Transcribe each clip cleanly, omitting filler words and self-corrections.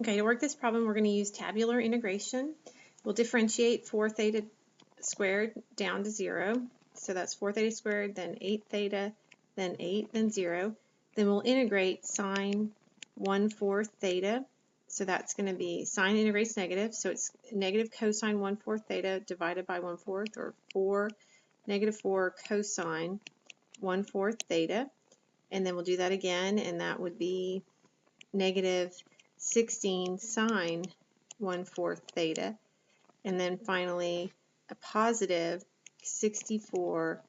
Okay, to work this problem, we're going to use tabular integration. We'll differentiate 4 theta squared down to 0. So that's 4 theta squared, then 8 theta, then 8, then 0. Then we'll integrate sine 1/4 theta. So that's going to be sine integrates negative. So it's negative cosine 1/4 theta divided by 1/4, or negative 4 cosine 1/4 theta. And then we'll do that again, and that would be negative 16 sine 1/4 theta, and then finally a positive 64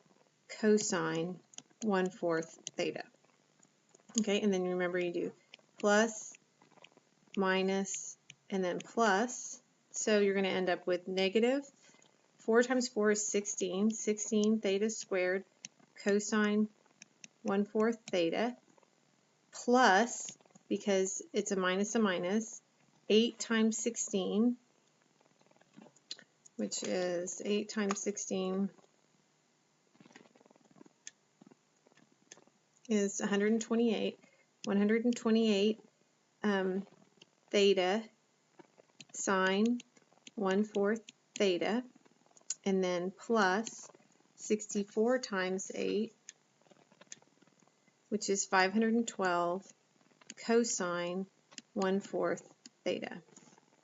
cosine 1/4 theta. Okay, and then remember you do plus, minus, and then plus. So you're going to end up with negative 4 times 4 is 16, 16 theta squared cosine 1/4 theta, plus, because it's a minus, 8 times 16, which is 8 times 16 is 128. 128 theta sine 1/4 theta, and then plus 64 times 8, which is 512 cosine 1/4 theta.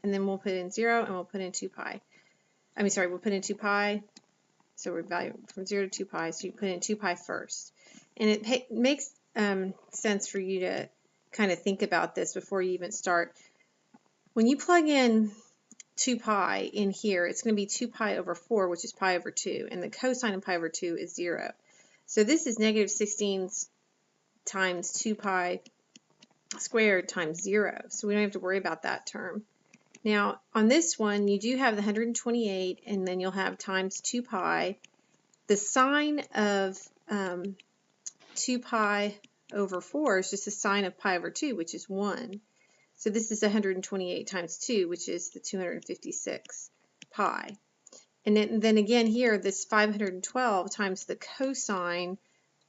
And then we'll put in 0 and we'll put in 2 pi. We'll put in 2 pi. So we're value from 0 to 2 pi. So you put in 2 pi first. And it makes sense for you to kind of think about this before you even start. When you plug in 2 pi in here, it's going to be 2 pi over 4, which is pi over 2. And the cosine of pi over 2 is 0. So this is negative 16 times 2 pi squared times 0. So we don't have to worry about that term. Now, on this one, you do have the 128, and then you'll have times 2 pi. The sine of 2 pi over 4 is just the sine of pi over 2, which is 1. So this is 128 times 2, which is the 256 pi. And then again here, this 512 times the cosine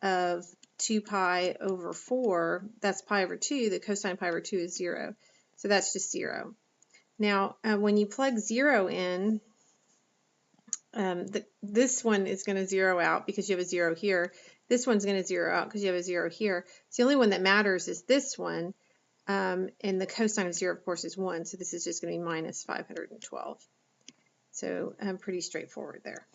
of 2 pi over 4, that's pi over 2. The cosine of pi over 2 is 0. So that's just 0. Now, when you plug 0 in, this one is going to 0 out because you have a 0 here. This one's going to 0 out because you have a 0 here. So the only one that matters is this one, and the cosine of 0, of course, is 1. So this is just going to be minus 512. So pretty straightforward there.